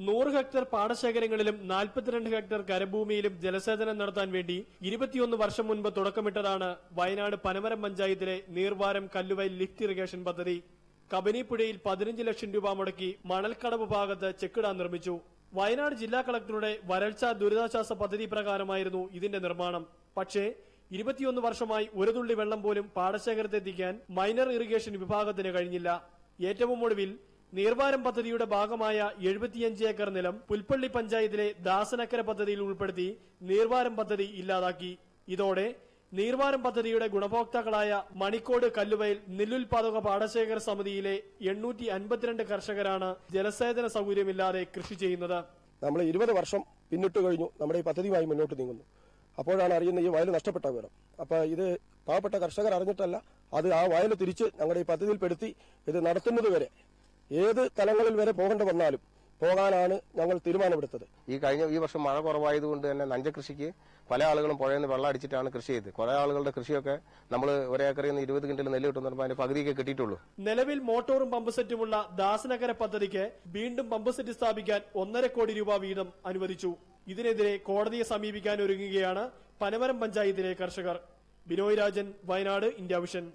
100 hectare പാടശേഖരങ്ങളിലും 42 hectare കരഭൂമിയിലും ജലസേചനം നടത്താൻ വേണ്ടി 21 വർഷം മുൻപ് തുടക്കമിട്ടതാണ് വയനാട് പനമരം പഞ്ചായത്തിലെ നീർവാരം കല്ലുവയൽ ലിഫ്റ്റ് ഇറിഗേഷൻ പദ്ധതി. കബനിപ്പുഴയിൽ 15 ലക്ഷം രൂപ മുടക്കി മണൽക്കടവ് ഭാഗത്ത് ചെക്കിടാൻ നിർമ്മിച്ചു. വയനാട് ജില്ലാ കളക്ടറുടെ വരൾച്ചാ ദുരിതാശ്വാസ പദ്ധതി പ്രകാരമായിരുന്നു ഇതിന്റെ നിർമ്മാണം. പക്ഷേ 21 വർഷമായി ഒരു തുള്ളി വെള്ളം പോലും പാടശേഖരത്തെത്തിക്കാൻ മൈനർ ഇറിഗേഷൻ വിഭാഗത്തിന് കഴിഞ്ഞില്ല. ഏറ്റവും ഒടുവിൽ നീർവാരം പദ്ധതിയുടെ ഭാഗമായ 75 ഏക്കർ നിലം പുൽപ്പള്ളി പഞ്ചായത്തിലെ ദാസനക്കര പദ്ധതിയിൽ ഉൾപ്പെടുത്തി നീർവാരം പദ്ധതി ഇല്ലാതാക്കി. ഇതോടെ നീർവാരം പദ്ധതിയുടെ ഗുണഭോക്താക്കളായ മണിക്കോട് കല്ലുവയൽ നെല്ലുൽപാദക പാടശേഖര സമിതിയിലെ 852 കർഷകരാണ് ജലസേചന സൗകര്യമില്ലാതെ കൃഷി ചെയ്യുന്നത്. നമ്മൾ 20 വർഷം പിന്നിട്ട് കഴിഞ്ഞു നമ്മുടെ ഈ പദ്ധതിയുമായി മുന്നോട്ട് നീങ്ങുന്നു. അപ്പോഴാണ് അറിയുന്ന ഈ വയൽ നഷ്ടപ്പെട്ട വിവരം. അപ്പൊ ഇത് പാവപ്പെട്ട കർഷകർ അറിഞ്ഞിട്ടല്ല, അത് ആ വയൽ തിരിച്ച് ഞങ്ങളുടെ ഈ പദ്ധതിയിൽപ്പെടുത്തി ഇത് നടത്തുന്നതുവരെ ഏത് തലങ്ങളിൽ വരെ പോകേണ്ടി വന്നാലും പോകാനാണ് ഞങ്ങൾ തീരുമാനമെടുത്തത്. ഈ വർഷം മഴ കുറവായതുകൊണ്ട് തന്നെ നഞ്ച കൃഷിക്ക് പല ആളുകളും പുഴയിൽ നിന്ന് വെള്ളം അടിച്ചിട്ടാണ് കൃഷി ചെയ്തത്. കുറെ ആളുകളുടെ കൃഷിയൊക്കെ നമ്മൾ ഒരേക്കറിൽ നിന്ന് 20 കിൻഡൽ നെല്ല് കിട്ടുന്നപ്പോൾ അതിന്റെ പകുതിയൊക്കെ കിട്ടിയിട്ടുള്ളൂ. നിലവിൽ മോട്ടോറും പമ്പ് സെറ്റുമുള്ള ദാസനഗര പദ്ധതിക്ക് വീണ്ടും പമ്പ് സെറ്റ് സ്ഥാപിക്കാൻ 1.5 കോടി രൂപ വീതം അനുവദിച്ചു. ഇതിനെതിരെ കോടതിയെ സമീപിക്കാൻ ഒരുങ്ങുകയാണ് പനമരം പഞ്ചായത്തിലെ കർഷകർ. Binoy Rajan, Wayanad, India vision.